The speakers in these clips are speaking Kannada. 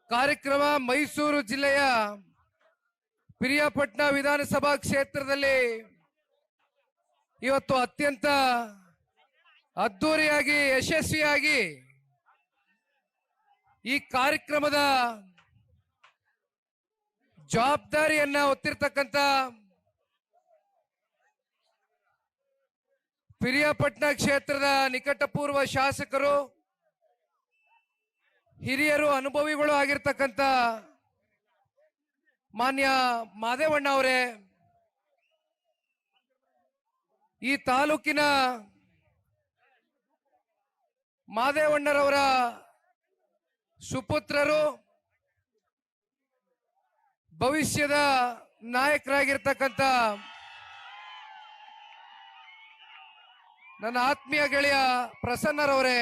ಕಾರ್ಯಕ್ರಮ ಮೈಸೂರು ಜಿಲ್ಲೆಯ ಪಿರಿಯಾಪಟ್ಟಣ ವಿಧಾನಸಭಾ ಕ್ಷೇತ್ರದಲ್ಲಿ ಇವತ್ತು ಅತ್ಯಂತ ಅದ್ದೂರಿಯಾಗಿ ಯಶಸ್ವಿಯಾಗಿ ಈ ಕಾರ್ಯಕ್ರಮದ ಜವಾಬ್ದಾರಿಯನ್ನ ಹೊತ್ತಿರತಕ್ಕಂತ ಪಿರಿಯಾಪಟ್ಟಣ ಕ್ಷೇತ್ರದ ನಿಕಟಪೂರ್ವ ಶಾಸಕರು, ಹಿರಿಯರು, ಅನುಭವಿಗಳು ಆಗಿರ್ತಕ್ಕಂಥ ಮಾನ್ಯ ಮಾದೇವಣ್ಣ ಅವರೇ, ಈ ತಾಲೂಕಿನ ಮಾದೇವಣ್ಣರವರ ಸುಪುತ್ರರು, ಭವಿಷ್ಯದ ನಾಯಕರಾಗಿರ್ತಕ್ಕಂಥ ನನ್ನ ಆತ್ಮೀಯ ಗೆಳೆಯ ಪ್ರಸನ್ನರವರೇ,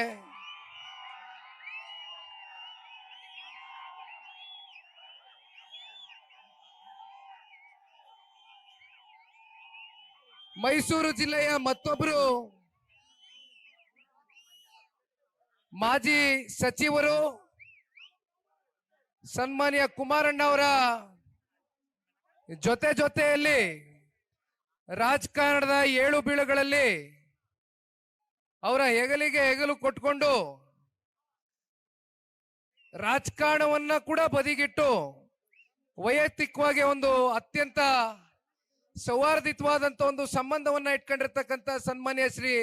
ಮೈಸೂರು ಜಿಲ್ಲೆಯ ಮತ್ತೊಬ್ಬರು ಮಾಜಿ ಸಚಿವರು ಸನ್ಮಾನ್ಯ ಕುಮಾರಣ್ಣ ಅವರ ಜೊತೆಯಲ್ಲಿ ರಾಜಕಾರಣದ ಏಳು ಬೀಳುಗಳಲ್ಲಿ ಅವರ ಹೆಗಲಿಗೆ ಹೆಗಲು ಕೊಟ್ಕೊಂಡು ರಾಜಕಾರಣವನ್ನ ಕೂಡ ಬದಿಗಿಟ್ಟು ವೈಯಕ್ತಿಕವಾಗಿ ಒಂದು ಅತ್ಯಂತ ಸೌಹಾರ್ದಿತವಾದಂತ ಒಂದು ಸಂಬಂಧವನ್ನ ಇಟ್ಕೊಂಡಿರ್ತಕ್ಕಂಥ ಸನ್ಮಾನ್ಯ ಶ್ರೀ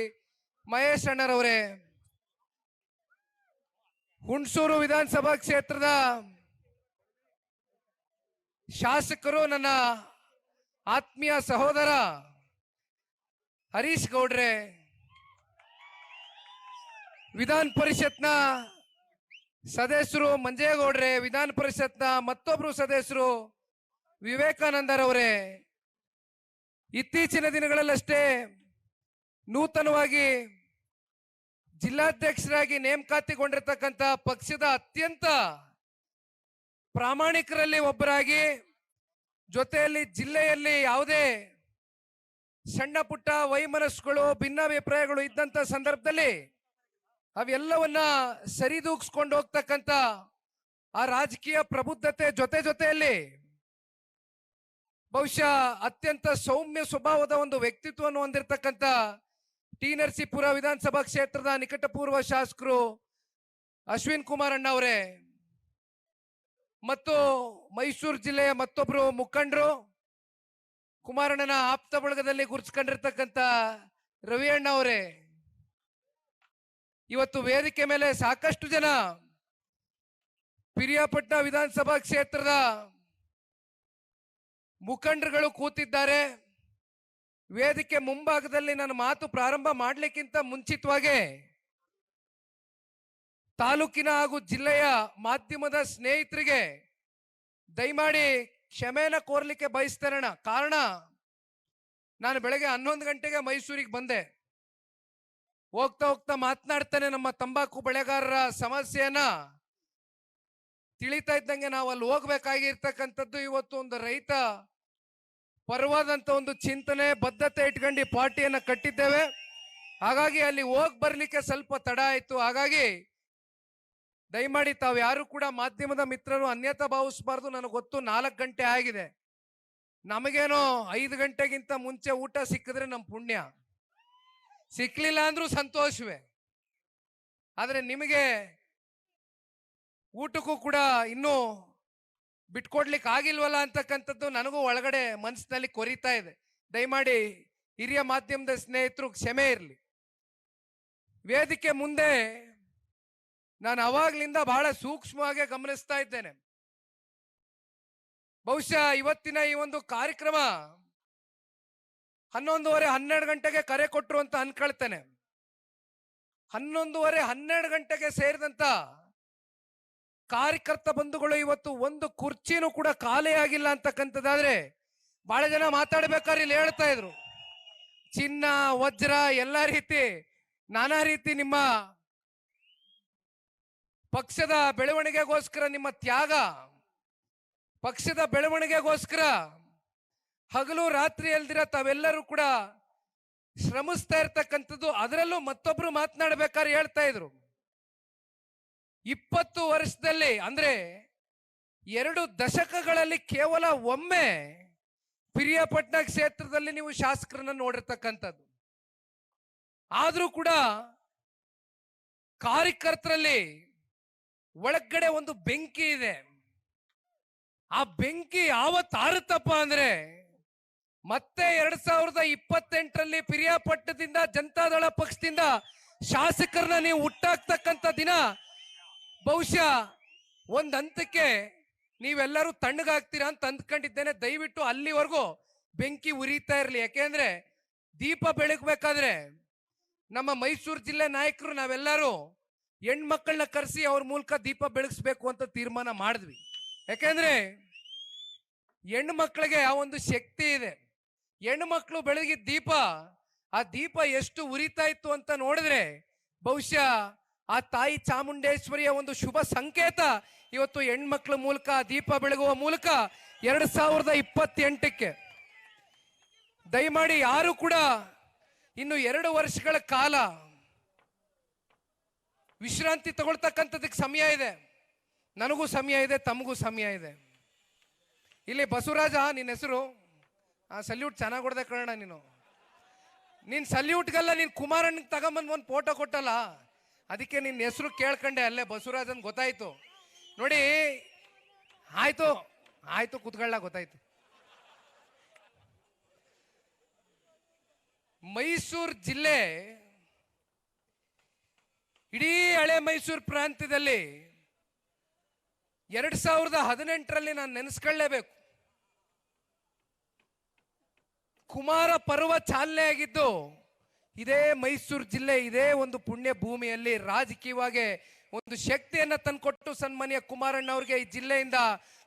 ಮಹೇಶ್ ಅಣ್ಣರವರೇ, ಹುಣಸೂರು ವಿಧಾನಸಭಾ ಕ್ಷೇತ್ರದ ಶಾಸಕರು, ನನ್ನ ಆತ್ಮೀಯ ಸಹೋದರ ಹರೀಶ್ ಗೌಡ್ರೆ, ವಿಧಾನ ಪರಿಷತ್ನ ಸದಸ್ಯರು ಮಂಜೇಗೌಡ್ರೆ, ವಿಧಾನ ಪರಿಷತ್ನ ಮತ್ತೊಬ್ರು ಸದಸ್ಯರು ವಿವೇಕಾನಂದರವರೇ, ಇತ್ತೀಚಿನ ದಿನಗಳಲ್ಲಷ್ಟೇ ನೂತನವಾಗಿ ಜಿಲ್ಲಾಧ್ಯಕ್ಷರಾಗಿ ನೇಮಕಾತಿಗೊಂಡಿರ್ತಕ್ಕಂಥ ಪಕ್ಷದ ಅತ್ಯಂತ ಪ್ರಾಮಾಣಿಕರಲ್ಲಿ ಒಬ್ಬರಾಗಿ, ಜೊತೆಯಲ್ಲಿ ಜಿಲ್ಲೆಯಲ್ಲಿ ಯಾವುದೇ ಸಣ್ಣ ಪುಟ್ಟ ವೈಮನಸ್ಸುಗಳು, ಭಿನ್ನಾಭಿಪ್ರಾಯಗಳು ಇದ್ದಂತ ಸಂದರ್ಭದಲ್ಲಿ ಅವೆಲ್ಲವನ್ನ ಸರಿದೂಗಿಸ್ಕೊಂಡು ಹೋಗ್ತಕ್ಕಂಥ ಆ ರಾಜಕೀಯ ಪ್ರಬುದ್ಧತೆ ಜೊತೆಯಲ್ಲಿ ಬಹುಶಃ ಅತ್ಯಂತ ಸೌಮ್ಯ ಸ್ವಭಾವದ ಒಂದು ವ್ಯಕ್ತಿತ್ವವನ್ನು ಹೊಂದಿರತಕ್ಕಂಥ ಟಿ ನರಸೀಪುರ ವಿಧಾನಸಭಾ ಕ್ಷೇತ್ರದ ನಿಕಟಪೂರ್ವ ಶಾಸಕರು ಅಶ್ವಿನ್ ಕುಮಾರ್ ಅಣ್ಣ ಅವರೇ, ಮತ್ತು ಮೈಸೂರು ಜಿಲ್ಲೆಯ ಮತ್ತೊಬ್ರು ಮುಖಂಡರು, ಕುಮಾರಣ್ಣನ ಆಪ್ತ ಬಳಗದಲ್ಲಿ ಗುರುತಿಸ್ಕೊಂಡಿರ್ತಕ್ಕಂಥ ರವಿ ಅಣ್ಣ ಅವರೇ, ಇವತ್ತು ವೇದಿಕೆ ಮೇಲೆ ಸಾಕಷ್ಟು ಜನ ಪಿರಿಯಾಪಟ್ಟಣ ವಿಧಾನಸಭಾ ಕ್ಷೇತ್ರದ ಮುಖಂಡರುಗಳು ಕೂತಿದ್ದಾರೆ. ವೇದಿಕೆ ಮುಂಭಾಗದಲ್ಲಿ ನನ್ನ ಮಾತು ಪ್ರಾರಂಭ ಮಾಡಲಿಕ್ಕಿಂತ ಮುಂಚಿತವಾಗಿ ತಾಲೂಕಿನ ಹಾಗೂ ಜಿಲ್ಲೆಯ ಮಾಧ್ಯಮದ ಸ್ನೇಹಿತರಿಗೆ ದಯಮಾಡಿ ಕ್ಷಮೆನ ಕೋರ್ಲಿಕ್ಕೆ ಬಯಸ್ತೇನೆ. ಕಾರಣ, ನಾನು ಬೆಳಗ್ಗೆ 11 ಗಂಟೆಗೆ ಮೈಸೂರಿಗೆ ಬಂದೆ. ಹೋಗ್ತಾ ಮಾತನಾಡ್ತಾನೆ ನಮ್ಮ ತಂಬಾಕು ಬೆಳೆಗಾರರ ಸಮಸ್ಯೆಯನ್ನ ತಿಳಿತಾ ಇದ್ದಂಗೆ ನಾವು ಅಲ್ಲಿ ಹೋಗ್ಬೇಕಾಗಿರ್ತಕ್ಕಂಥದ್ದು ಇವತ್ತು ಒಂದು ರೈತ ಪರವಾದಂತ ಒಂದು ಚಿಂತನೆ, ಬದ್ಧತೆ ಇಟ್ಕೊಂಡು ಪಾರ್ಟಿಯನ್ನ ಕಟ್ಟಿದ್ದೇವೆ. ಹಾಗಾಗಿ ಅಲ್ಲಿ ಹೋಗಿ ಬರ್ಲಿಕ್ಕೆ ಸ್ವಲ್ಪ ತಡ ಆಯ್ತು. ಹಾಗಾಗಿ ದಯಮಾಡಿ ತಾವು ಯಾರು ಕೂಡ ಮಾಧ್ಯಮದ ಮಿತ್ರರು ಅನ್ಯತಾ ಭಾವಿಸಬಾರ್ದು. ನನಗೆ ಗೊತ್ತು 4 ಗಂಟೆ ಆಗಿದೆ. ನಮಗೇನೋ 5 ಗಂಟೆಗಿಂತ ಮುಂಚೆ ಊಟ ಸಿಕ್ಕಿದ್ರೆ ನಮ್ಮ ಪುಣ್ಯ, ಸಿಕ್ಲಿಲ್ಲ ಅಂದ್ರೂ ಸಂತೋಷವೇ. ಆದ್ರೆ ನಿಮಗೆ ಊಟಕ್ಕೂ ಕೂಡ ಇನ್ನೂ ಬಿಟ್ಕೊಡ್ಲಿಕ್ಕೆ ಆಗಿಲ್ವಲ್ಲ ಅಂತಕ್ಕಂಥದ್ದು ನನಗೂ ಒಳಗಡೆ ಮನಸ್ಸಿನಲ್ಲಿ ಕೊರಿತಾ ಇದೆ. ದಯಮಾಡಿ ಹಿರಿಯ ಮಾಧ್ಯಮದ ಸ್ನೇಹಿತರು ಕ್ಷಮೆ ಇರಲಿ. ವೇದಿಕೆ ಮುಂದೆ ನಾನು ಅವಾಗ್ಲಿಂದ ಬಹಳ ಸೂಕ್ಷ್ಮವಾಗಿ ಗಮನಿಸ್ತಾ ಇದ್ದೇನೆ. ಬಹುಶಃ ಇವತ್ತಿನ ಈ ಒಂದು ಕಾರ್ಯಕ್ರಮ 11:30 12 ಗಂಟೆಗೆ ಕರೆ ಕೊಟ್ಟರು ಅಂತ ಅನ್ಕೊಳ್ತೇನೆ. 11:30 12 ಗಂಟೆಗೆ ಸೇರಿದಂತ ಕಾರ್ಯಕರ್ತ ಬಂಧುಗಳು ಇವತ್ತು ಒಂದು ಕುರ್ಚಿನೂ ಕೂಡ ಖಾಲಿ ಆಗಿಲ್ಲ ಅಂತಕ್ಕಂಥದ್ದಾದ್ರೆ ಬಹಳ ಜನ ಮಾತಾಡ್ಬೇಕಾದ್ರೆ ಇಲ್ಲಿ ಹೇಳ್ತಾ ಇದ್ರು, ಚಿನ್ನ ವಜ್ರ ಎಲ್ಲ ರೀತಿ ನಾನಾ ರೀತಿ ನಿಮ್ಮ ಪಕ್ಷದ ಬೆಳವಣಿಗೆಗೋಸ್ಕರ ನಿಮ್ಮ ತ್ಯಾಗ, ಪಕ್ಷದ ಬೆಳವಣಿಗೆಗೋಸ್ಕರ ಹಗಲು ರಾತ್ರಿ ಅಲ್ದಿರ ತಾವೆಲ್ಲರೂ ಕೂಡ ಶ್ರಮಿಸ್ತಾ ಇರ್ತಕ್ಕಂಥದ್ದು. ಅದರಲ್ಲೂ ಮತ್ತೊಬ್ರು ಮಾತನಾಡಬೇಕಾದ್ರೆ ಹೇಳ್ತಾ ಇದ್ರು, 20 ವರ್ಷದಲ್ಲಿ ಅಂದ್ರೆ 2 ದಶಕಗಳಲ್ಲಿ ಕೇವಲ ಒಮ್ಮೆ ಪಿರಿಯಾಪಟ್ಟಣ ಕ್ಷೇತ್ರದಲ್ಲಿ ನೀವು ಶಾಸಕರನ್ನ ನೋಡಿರ್ತಕ್ಕಂಥದ್ದು. ಆದ್ರೂ ಕೂಡ ಕಾರ್ಯಕರ್ತರಲ್ಲಿ ಒಳಗಡೆ ಒಂದು ಬೆಂಕಿ ಇದೆ. ಆ ಬೆಂಕಿ ಯಾವತ್ತು ಆರುತ್ತಪ್ಪ ಅಂದ್ರೆ ಮತ್ತೆ 2028ರಲ್ಲಿ ಪಿರಿಯಾಪಟ್ಟಣದಿಂದ ಜನತಾದಳ ಪಕ್ಷದಿಂದ ಶಾಸಕರನ್ನ ನೀವು ಹುಟ್ಟಾಕ್ತಕ್ಕಂಥ ದಿನ ಬಹುಶಃ ಒಂದ್ ಹಂತಕ್ಕೆ ನೀವೆಲ್ಲರೂ ತಣ್ಣಗಾಗ್ತೀರಾ ಅಂತ ಅಂದ್ಕೊಂಡಿದ್ದೇನೆ. ದಯವಿಟ್ಟು ಅಲ್ಲಿವರೆಗೂ ಬೆಂಕಿ ಉರಿತಾ ಇರಲಿ. ಯಾಕೆಂದ್ರೆ ದೀಪ ಬೆಳಗ್ಬೇಕಾದ್ರೆ ನಮ್ಮ ಮೈಸೂರು ಜಿಲ್ಲೆ ನಾಯಕರು ನಾವೆಲ್ಲರೂ ಹೆಣ್ಮಕ್ಳನ್ನ ಕರೆಸಿ ಅವ್ರ ಮೂಲಕ ದೀಪ ಬೆಳಗಿಸ್ಬೇಕು ಅಂತ ತೀರ್ಮಾನ ಮಾಡಿದ್ವಿ. ಯಾಕೆಂದ್ರೆ ಹೆಣ್ಣು ಮಕ್ಕಳಿಗೆ ಆ ಒಂದು ಶಕ್ತಿ ಇದೆ. ಹೆಣ್ಣು ಮಕ್ಕಳು ಬೆಳಗಿದ ದೀಪ, ಆ ದೀಪ ಎಷ್ಟು ಉರಿತಾ ಇತ್ತು ಅಂತ ನೋಡಿದ್ರೆ ಬಹುಶಃ ಆ ತಾಯಿ ಚಾಮುಂಡೇಶ್ವರಿಯ ಒಂದು ಶುಭ ಸಂಕೇತ ಇವತ್ತು ಹೆಣ್ಮಕ್ಳ ಮೂಲಕ ದೀಪ ಬೆಳಗುವ ಮೂಲಕ 2028ಕ್ಕೆ ದಯಮಾಡಿ ಯಾರು ಕೂಡ ಇನ್ನು 2 ವರ್ಷಗಳ ಕಾಲ ವಿಶ್ರಾಂತಿ ತಗೊಳ್ತಕ್ಕಂಥದಕ್ಕೆ ಸಮಯ ಇದೆ. ನನಗೂ ಸಮಯ ಇದೆ, ತಮಗೂ ಸಮಯ ಇದೆ. ಇಲ್ಲಿ ಬಸವರಾಜ ನಿನ್ನ ಹೆಸರು, ಆ ಸಲ್ಯೂಟ್ ಚೆನ್ನಾಗಿ ಹೊಡೆದೆ ಕಣ. ನೀನ್ ಸಲ್ಯೂಟ್ಗೆಲ್ಲ ನೀನ್ ಕುಮಾರಣ್ಣಿಗೆ ತಗೊಂಬಂದ್ ಒಂದು ಫೋಟೋ ಕೊಟ್ಟಲ್ಲ, ಅದಕ್ಕೆ ನಿನ್ನ ಹೆಸರು ಕೇಳ್ಕೊಂಡೆ ಅಲ್ಲೇ ಬಸವರಾಜ್ ಅಂತ ಗೊತ್ತಾಯ್ತು. ನೋಡಿ ಆಯ್ತು ಆಯ್ತು ಕುತ್ಕೊಳ್ಳ ಗೊತ್ತಾಯ್ತು. ಮೈಸೂರು ಜಿಲ್ಲೆ ಇಡೀ ಹಳೆ ಮೈಸೂರು ಪ್ರಾಂತ್ಯದಲ್ಲಿ 2018ರಲ್ಲಿ ನಾನು ನೆನೆಸ್ಕೊಳ್ಳೇಬೇಕು. ಕುಮಾರ ಪರ್ವ ಚಾಲನೆ ಆಗಿದ್ದು ಇದೇ ಮೈಸೂರು ಜಿಲ್ಲೆ, ಇದೇ ಒಂದು ಪುಣ್ಯ ಭೂಮಿಯಲ್ಲಿ ರಾಜಕೀಯವಾಗಿ ಒಂದು ಶಕ್ತಿಯನ್ನ ತಂದುಕೊಟ್ಟು ಸನ್ಮಾನ್ಯ ಕುಮಾರಣ್ಣ ಅವರಿಗೆ ಈ ಜಿಲ್ಲೆಯಿಂದ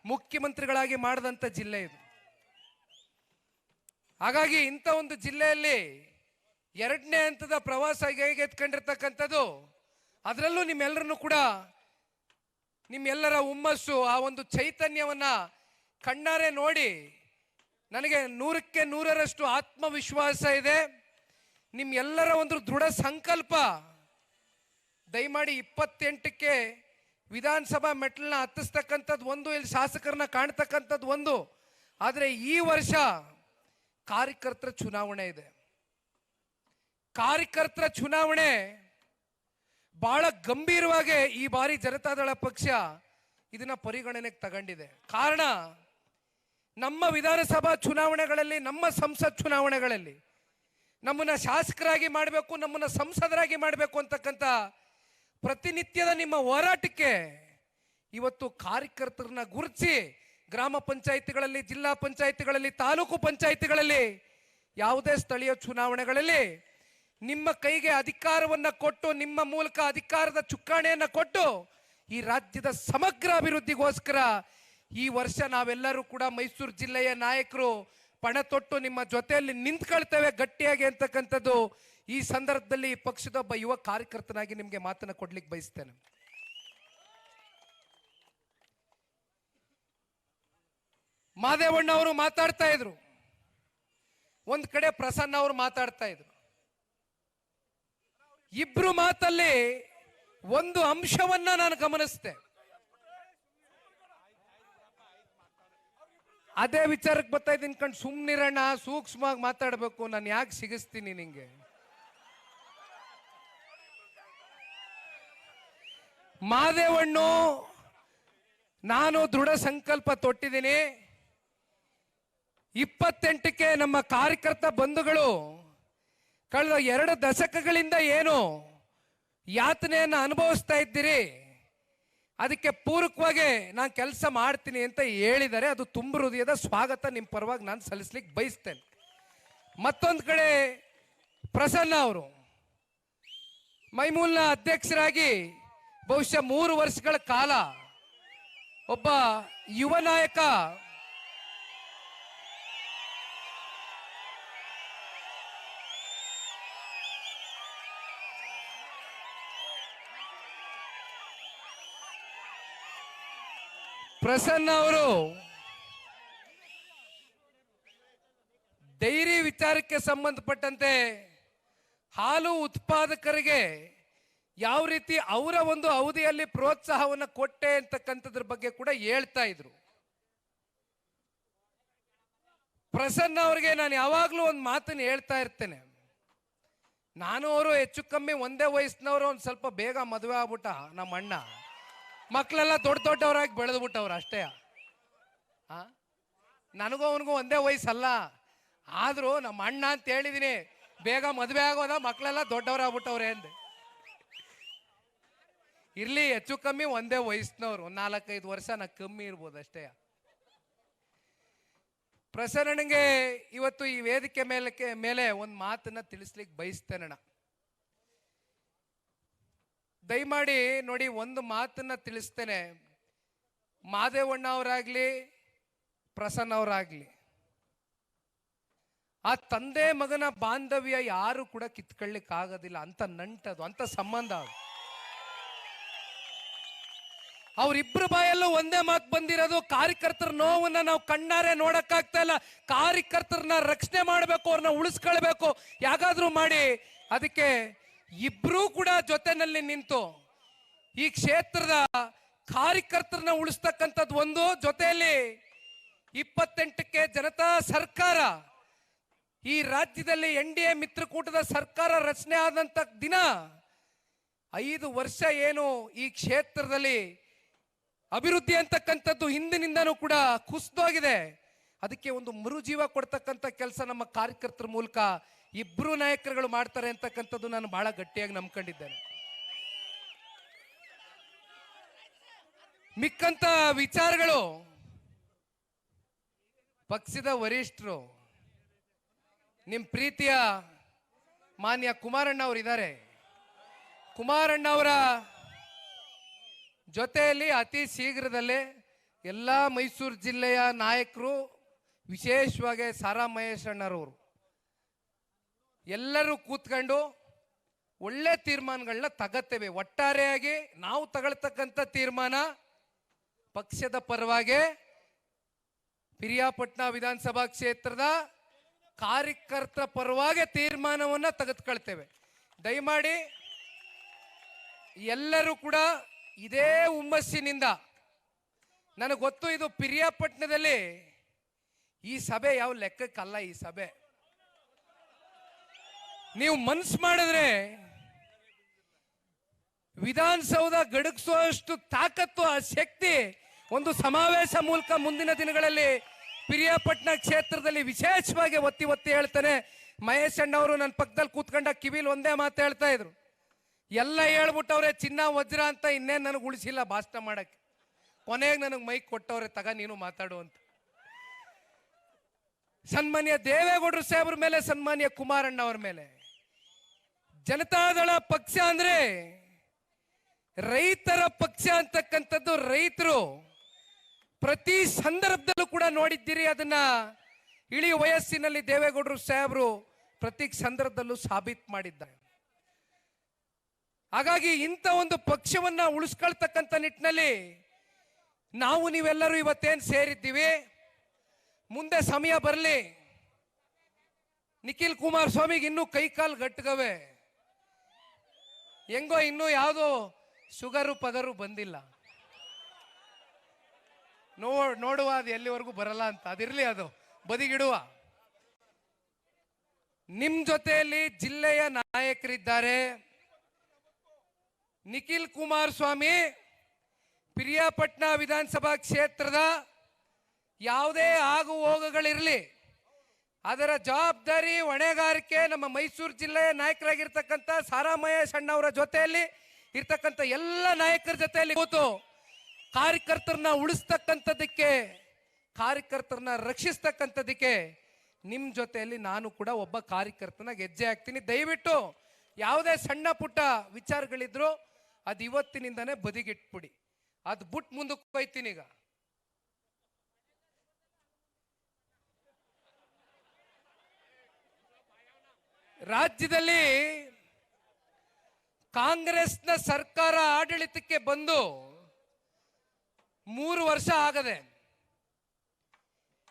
ಮುಖ್ಯಮಂತ್ರಿಗಳಾಗಿ ಮಾಡಿದಂತ ಜಿಲ್ಲೆ ಇದು. ಹಾಗಾಗಿ ಇಂಥ ಒಂದು ಜಿಲ್ಲೆಯಲ್ಲಿ 2ನೇ ಹಂತದ ಪ್ರವಾಸ ಎತ್ಕೊಂಡಿರ್ತಕ್ಕಂಥದ್ದು, ಅದರಲ್ಲೂ ನಿಮ್ಮೆಲ್ಲರನ್ನು ಕೂಡ ನಿಮ್ಮೆಲ್ಲರ ಹುಮ್ಮಸ್ಸು, ಆ ಒಂದು ಚೈತನ್ಯವನ್ನ ಕಣ್ಣಾರೆ ನೋಡಿ ನನಗೆ 100ಕ್ಕೆ 100ರಷ್ಟು ಆತ್ಮವಿಶ್ವಾಸ ಇದೆ. ನಿಮ್ಮೆಲ್ಲರ ಒಂದು ದೃಢ ಸಂಕಲ್ಪ ದಯಮಾಡಿ 28ಕ್ಕೆ ವಿಧಾನಸಭಾ ಮೆಟ್ಲನ್ನ ಹತ್ತಿಸ್ತಕ್ಕಂಥದ್ದು ಒಂದು, ಇಲ್ಲಿ ಶಾಸಕರನ್ನ ಕಾಣ್ತಕ್ಕಂಥದ್ದು ಒಂದು. ಆದರೆ ಈ ವರ್ಷ ಕಾರ್ಯಕರ್ತರ ಚುನಾವಣೆ ಇದೆ. ಕಾರ್ಯಕರ್ತರ ಚುನಾವಣೆ ಬಹಳ ಗಂಭೀರವಾಗಿ ಈ ಬಾರಿ ಜನತಾದಳ ಪಕ್ಷ ಇದನ್ನ ಪರಿಗಣನೆಗೆ ತಗೊಂಡಿದೆ. ಕಾರಣ ನಮ್ಮ ವಿಧಾನಸಭಾ ಚುನಾವಣೆಗಳಲ್ಲಿ, ನಮ್ಮ ಸಂಸತ್ ಚುನಾವಣೆಗಳಲ್ಲಿ ನಮ್ಮನ್ನ ಶಾಸಕರಾಗಿ ಮಾಡಬೇಕು, ನಮ್ಮನ್ನ ಸಂಸದರಾಗಿ ಮಾಡಬೇಕು ಅಂತಕ್ಕಂಥ ಪ್ರತಿನಿತ್ಯದ ನಿಮ್ಮ ಹೋರಾಟಕ್ಕೆ ಇವತ್ತು ಕಾರ್ಯಕರ್ತರನ್ನ ಗುರುತಿಸಿ ಗ್ರಾಮ ಪಂಚಾಯಿತಿಗಳಲ್ಲಿ, ಜಿಲ್ಲಾ ಪಂಚಾಯಿತಿಗಳಲ್ಲಿ, ತಾಲೂಕು ಪಂಚಾಯಿತಿಗಳಲ್ಲಿ, ಯಾವುದೇ ಸ್ಥಳೀಯ ಚುನಾವಣೆಗಳಲ್ಲಿ ನಿಮ್ಮ ಕೈಗೆ ಅಧಿಕಾರವನ್ನ ಕೊಟ್ಟು, ನಿಮ್ಮ ಮೂಲಕ ಅಧಿಕಾರದ ಚುಕ್ಕಾಣಿಯನ್ನ ಕೊಟ್ಟು ಈ ರಾಜ್ಯದ ಸಮಗ್ರ ಅಭಿವೃದ್ಧಿಗೋಸ್ಕರ ಈ ವರ್ಷ ನಾವೆಲ್ಲರೂ ಕೂಡ ಮೈಸೂರು ಜಿಲ್ಲೆಯ ನಾಯಕರು ಪಣ ತೊಟ್ಟು ನಿಮ್ಮ ಜೊತೆಯಲ್ಲಿ ನಿಂತ್ಕೊಳ್ತೇವೆ ಗಟ್ಟಿಯಾಗಿ ಅಂತಕ್ಕಂಥದ್ದು ಈ ಸಂದರ್ಭದಲ್ಲಿ ಪಕ್ಷದ ಒಬ್ಬ ಯುವ ಕಾರ್ಯಕರ್ತನಾಗಿ ನಿಮಗೆ ಮಾತನ್ನ ಕೊಡ್ಲಿಕ್ಕೆ ಬಯಸ್ತೇನೆ. ಮಾದೇವಣ್ಣ ಅವರು ಮಾತಾಡ್ತಾ ಇದ್ರು, ಒಂದ್ ಕಡೆ ಪ್ರಸನ್ನ ಅವರು ಮಾತಾಡ್ತಾ ಇದ್ರು. ಇಬ್ರು ಮಾತಲ್ಲಿ ಒಂದು ಅಂಶವನ್ನ ನಾನು ಗಮನಿಸಿದೆ. ಅದೇ ವಿಚಾರಕ್ಕೆ ಬರ್ತಾ ಇದ್ದೀನಿ ಕಣ್. ಸುಮ್ನಿರಣ್ಣ, ಸೂಕ್ಷ್ಮವಾಗಿ ಮಾತಾಡಬೇಕು. ನಾನು ಯಾಕೆ ಸಿಗಿಸ್ತೀನಿ ನಿಂಗೆ? ಮಾದೇವಣ್ಣು ನಾನು ದೃಢ ಸಂಕಲ್ಪ ತೊಟ್ಟಿದ್ದೀನಿ. 28ಕ್ಕೆ ನಮ್ಮ ಕಾರ್ಯಕರ್ತ ಬಂಧುಗಳು ಕಳೆದ 2 ದಶಕಗಳಿಂದ ಏನು ಯಾತನೆಯನ್ನ ಅನುಭವಿಸ್ತಾ ಇದ್ದೀರಿ, ಅದಕ್ಕೆ ಪೂರಕವಾಗಿ ನಾನು ಕೆಲಸ ಮಾಡ್ತೀನಿ ಅಂತ ಹೇಳಿದರೆ ಅದು ತುಂಬ ಹೃದಯದ ಸ್ವಾಗತ ನಿಮ್ಮ ಪರವಾಗಿ ನಾನು ಸಲ್ಲಿಸ್ಲಿಕ್ಕೆ ಬಯಸ್ತೇನೆ. ಮತ್ತೊಂದು ಕಡೆ ಪ್ರಸನ್ನ ಅವರು ಮೈಮೂಲ್ನ ಅಧ್ಯಕ್ಷರಾಗಿ ಬಹುಶಃ 3 ವರ್ಷಗಳ ಕಾಲ ಒಬ್ಬ ಯುವ ನಾಯಕ ಪ್ರಸನ್ನ ಅವರು ಡೈರಿ ವಿಚಾರಕ್ಕೆ ಸಂಬಂಧಪಟ್ಟಂತೆ ಹಾಲು ಉತ್ಪಾದಕರಿಗೆ ಯಾವ ರೀತಿ ಅವರ ಒಂದು ಅವಧಿಯಲ್ಲಿ ಪ್ರೋತ್ಸಾಹವನ್ನು ಕೊಟ್ಟೆ ಅಂತಕ್ಕಂಥದ್ರ ಬಗ್ಗೆ ಕೂಡ ಹೇಳ್ತಾ ಇದ್ರು. ಪ್ರಸನ್ನ ಅವ್ರಿಗೆ ನಾನು ಯಾವಾಗ್ಲೂ ಒಂದು ಮಾತನ್ನು ಹೇಳ್ತಾ ಇರ್ತೇನೆ. ನಾನು ಅವರು ಹೆಚ್ಚು ಕಮ್ಮಿ ಒಂದೇ ವಯಸ್ಸಿನವರು, ಒಂದು ಸ್ವಲ್ಪ ಬೇಗ ಮದುವೆ ಆಗ್ಬಿಟ್ಟ ನಮ್ಮ ಅಣ್ಣ, ಮಕ್ಕಳೆಲ್ಲ ದೊಡ್ಡ ದೊಡ್ಡವರಾಗಿ ಬೆಳೆದ್ಬಿಟ್ಟವ್ರು ಅಷ್ಟೇ. ನನಗೂ ಅವನಿಗೂ ಒಂದೇ ವಯಸ್ಸಲ್ಲ, ಆದ್ರೂ ನಮ್ಮ ಅಣ್ಣ ಅಂತ ಹೇಳಿದೀನಿ. ಬೇಗ ಮದುವೆ ಆಗೋದ, ಮಕ್ಕಳೆಲ್ಲ ದೊಡ್ಡವರಾಗ್ಬಿಟ್ಟವ್ರೆ ಅಂದೆ. ಇರ್ಲಿ, ಹೆಚ್ಚು ಕಮ್ಮಿ ಒಂದೇ ವಯಸ್ಸಿನವ್ರು, 4-5 ವರ್ಷ ನಾ ಕಮ್ಮಿ ಇರ್ಬೋದು ಅಷ್ಟೇ. ಪ್ರಸನ್ನನಿಗೆ ಇವತ್ತು ಈ ವೇದಿಕೆ ಮೇಲೆ ಒಂದು ಮಾತನ್ನ ತಿಳಿಸ್ಲಿಕ್ಕೆ ಬಯಸ್ತೇನಣ್ಣ. ದಯಮಾಡಿ ನೋಡಿ, ಒಂದು ಮಾತನ್ನ ತಿಳಿಸ್ತೇನೆ. ಮಾದೇವಣ್ಣ ಅವರಾಗ್ಲಿ, ಪ್ರಸನ್ನ ಅವರಾಗ್ಲಿ, ಆ ತಂದೆ ಮಗನ ಬಾಂಧವ್ಯ ಯಾರು ಕೂಡ ಕಿತ್ಕೊಳ್ಳಿಕ್ ಆಗೋದಿಲ್ಲ. ಅಂತ ನಂಟದು, ಅಂತ ಸಂಬಂಧ ಅದು. ಅವರಿಬ್ಬರು ಬಾಯಲ್ಲೂ ಒಂದೇ ಮಾತು ಬಂದಿರೋದು, ಕಾರ್ಯಕರ್ತರ ನೋವನ್ನ ನಾವು ಕಣ್ಣಾರೆ ನೋಡಕ್ಕಾಗ್ತಾ ಇಲ್ಲ. ಕಾರ್ಯಕರ್ತರನ್ನ ರಕ್ಷಣೆ ಮಾಡಬೇಕು, ಅವ್ರನ್ನ ಉಳಿಸ್ಕೊಳ್ಬೇಕು, ಯಾಗಾದ್ರೂ ಮಾಡಿ. ಅದಕ್ಕೆ ಇಬ್ರು ಕೂಡ ಜೊತೆನಲ್ಲಿ ನಿಂತು ಈ ಕ್ಷೇತ್ರದ ಕಾರ್ಯಕರ್ತರನ್ನ ಉಳಿಸ್ತಕ್ಕಂಥದ್ದು ಒಂದು, ಜೊತೆಯಲ್ಲಿ 28ಕ್ಕೆ ಜನತಾ ಸರ್ಕಾರ, ಈ ರಾಜ್ಯದಲ್ಲಿ NDA ಮಿತ್ರಕೂಟದ ಸರ್ಕಾರ ರಚನೆ ಆದಂತ ದಿನ 5 ವರ್ಷ ಏನು ಈ ಕ್ಷೇತ್ರದಲ್ಲಿ ಅಭಿವೃದ್ಧಿ ಅಂತಕ್ಕಂಥದ್ದು ಹಿಂದಿನಿಂದನೂ ಕೂಡ ಕುಸಿದೋಗಿದೆ. ಅದಕ್ಕೆ ಒಂದು ಮರುಜೀವ ಕೊಡ್ತಕ್ಕಂಥ ಕೆಲಸ ನಮ್ಮ ಕಾರ್ಯಕರ್ತರ ಮೂಲಕ ಇಬ್ರು ನಾಯಕರುಗಳು ಮಾಡ್ತಾರೆ ಅಂತಕ್ಕಂಥದ್ದು ನಾನು ಬಹಳ ಗಟ್ಟಿಯಾಗಿ ನಂಬ್ಕೊಂಡಿದ್ದೇನೆ. ಮಿಕ್ಕಂತ ವಿಚಾರಗಳು ಪಕ್ಷದ ವರಿಷ್ಠರು, ನಿಮ್ ಪ್ರೀತಿಯ ಮಾನ್ಯ ಕುಮಾರಣ್ಣ ಅವರು ಇದ್ದಾರೆ. ಕುಮಾರಣ್ಣ ಅವರ ಜೊತೆಯಲ್ಲಿ ಅತಿ ಶೀಘ್ರದಲ್ಲೇ ಎಲ್ಲ ಮೈಸೂರು ಜಿಲ್ಲೆಯ ನಾಯಕರು, ವಿಶೇಷವಾಗಿ ಸಾರಾ ಮಹೇಶ್ ಅಣ್ಣರವರು ಎಲ್ಲರೂ ಕೂತ್ಕೊಂಡು ಒಳ್ಳೆ ತೀರ್ಮಾನಗಳನ್ನ ತಗತ್ತೇವೆ. ಒಟ್ಟಾರೆಯಾಗಿ ನಾವು ತಗೊಳ್ತಕ್ಕಂಥ ತೀರ್ಮಾನ ಪಕ್ಷದ ಪರವಾಗಿ ಪಿರಿಯಾಪಟ್ಟಣ ವಿಧಾನಸಭಾ ಕ್ಷೇತ್ರದ ಕಾರ್ಯಕರ್ತರ ಪರವಾಗಿ ತೀರ್ಮಾನವನ್ನ ತೆಗೆದುಕೊಳ್ತೇವೆ. ದಯಮಾಡಿ ಎಲ್ಲರೂ ಕೂಡ ಇದೇ ಹುಮ್ಮಸ್ಸಿನಿಂದ, ನನಗೆ ಗೊತ್ತು ಇದು ಪಿರಿಯಾಪಟ್ಟಣದಲ್ಲಿ ಈ ಸಭೆ ಯಾವ ಲೆಕ್ಕಕ್ಕಲ್ಲ. ಈ ಸಭೆ ನೀವು ಮನ್ಸು ಮಾಡಿದ್ರೆ ವಿಧಾನಸೌಧ ಗಡಗಿಸುವಷ್ಟು ತಾಕತ್ತು, ಆ ಶಕ್ತಿ ಒಂದು ಸಮಾವೇಶ ಮೂಲಕ ಮುಂದಿನ ದಿನಗಳಲ್ಲಿ ಪಿರಿಯಾಪಟ್ಟಣ ಕ್ಷೇತ್ರದಲ್ಲಿ ವಿಶೇಷವಾಗಿ ಒತ್ತಿ ಒತ್ತಿ ಹೇಳ್ತಾನೆ. ಮಹೇಶ್ ಅಣ್ಣವರು ನನ್ನ ಪಕ್ಕದಲ್ಲಿ ಕೂತ್ಕೊಂಡ ಕಿವಿಲ್ ಒಂದೇ ಮಾತು ಹೇಳ್ತಾ ಇದ್ರು, ಎಲ್ಲ ಹೇಳ್ಬಿಟ್ಟವ್ರೆ ಚಿನ್ನ ವಜ್ರ ಅಂತ, ಇನ್ನೇನು ನನಗೆ ಉಳಿಸಿಲ್ಲ ಭಾಷಣ ಮಾಡಕ್ಕೆ. ಕೊನೆಗೆ ನನಗೆ ಮೈಕ್ ಕೊಟ್ಟವ್ರೆ, ತಗ ನೀನು ಮಾತಾಡು ಅಂತ. ಸನ್ಮಾನ್ಯ ದೇವೇಗೌಡರು ಸಾಹೇಬ್ರ ಮೇಲೆ, ಸನ್ಮಾನ್ಯ ಕುಮಾರಣ್ಣ ಅವ್ರ ಮೇಲೆ, ಜನತಾದಳ ಪಕ್ಷ ಅಂದ್ರೆ ರೈತರ ಪಕ್ಷ ಅಂತಕ್ಕಂಥದ್ದು ರೈತರು ಪ್ರತಿ ಸಂದರ್ಭದಲ್ಲೂ ಕೂಡ ನೋಡಿದ್ದೀರಿ. ಅದನ್ನ ಇಳಿ ವಯಸ್ಸಿನಲ್ಲಿ ದೇವೇಗೌಡರು ಸಾಹೇಬರು ಪ್ರತಿ ಸಂದರ್ಭದಲ್ಲೂ ಸಾಬೀತು ಮಾಡಿದ್ದಾರೆ. ಹಾಗಾಗಿ ಇಂಥ ಒಂದು ಪಕ್ಷವನ್ನ ಉಳಿಸ್ಕೊಳ್ತಕ್ಕಂಥ ನಿಟ್ಟಿನಲ್ಲಿ ನಾವು ನೀವೆಲ್ಲರೂ ಇವತ್ತೇನು ಸೇರಿದ್ದೀವಿ, ಮುಂದೆ ಸಮಯ ಬರಲಿ. ನಿಖಿಲ್ ಕುಮಾರಸ್ವಾಮಿಗೆ ಇನ್ನೂ ಕೈಕಾಲು ಗಟ್ಟಗವೆ, ಹೆಂಗೋ ಇನ್ನೂ ಯಾವುದೋ ಶುಗರು ಪದರು ಬಂದಿಲ್ಲ. ನೋಡುವ ಅದು ಎಲ್ಲಿವರೆಗೂ ಬರಲ್ಲ ಅಂತ, ಅದಿರ್ಲಿ, ಅದು ಬದಿಗಿಡುವ. ನಿಮ್ ಜೊತೆಯಲ್ಲಿ ಜಿಲ್ಲೆಯ ನಾಯಕರಿದ್ದಾರೆ. ನಿಖಿಲ್ ಕುಮಾರಸ್ವಾಮಿ ಪಿರಿಯಾಪಟ್ಟಣ ವಿಧಾನಸಭಾ ಕ್ಷೇತ್ರದ ಯಾವುದೇ ಆಗು ಹೋಗುಗಳಿರಲಿ, ಅದರ ಜವಾಬ್ದಾರಿ ಹೊಣೆಗಾರಿಕೆ ನಮ್ಮ ಮೈಸೂರು ಜಿಲ್ಲೆಯ ನಾಯಕರಾಗಿರ್ತಕ್ಕಂಥ ಸಾರಾ ಮಹೇಶ್ ಅಣ್ಣವರ ಜೊತೆಯಲ್ಲಿ ಇರ್ತಕ್ಕಂಥ ಎಲ್ಲ ನಾಯಕರ ಜೊತೆಯಲ್ಲಿ ಕೂತು ಕಾರ್ಯಕರ್ತರನ್ನ ಉಳಿಸ್ತಕ್ಕಂಥದ್ದಕ್ಕೆ, ಕಾರ್ಯಕರ್ತರನ್ನ ರಕ್ಷಿಸ್ತಕ್ಕಂಥದ್ದಕ್ಕೆ ನಿಮ್ಮ ಜೊತೆಯಲ್ಲಿ ನಾನು ಕೂಡ ಒಬ್ಬ ಕಾರ್ಯಕರ್ತನಾಗಿ ಹೆಜ್ಜೆ ಹಾಕ್ತೀನಿ. ದಯವಿಟ್ಟು ಯಾವುದೇ ಸಣ್ಣ ಪುಟ್ಟ ವಿಚಾರಗಳಿದ್ರು ಅದು ಇವತ್ತಿನಿಂದನೇ ಬದಿಗಿಟ್ಬಿಡಿ, ಅದು ಬಿಟ್ಟು ಮುಂದಕ್ಕೆ ಹೋಯ್ತೀನಿ. ಈಗ ರಾಜ್ಯದಲ್ಲಿ ಕಾಂಗ್ರೆಸ್ನ ಸರ್ಕಾರ ಆಡಳಿತಕ್ಕೆ ಬಂದು 3 ವರ್ಷ ಆಗದೆ.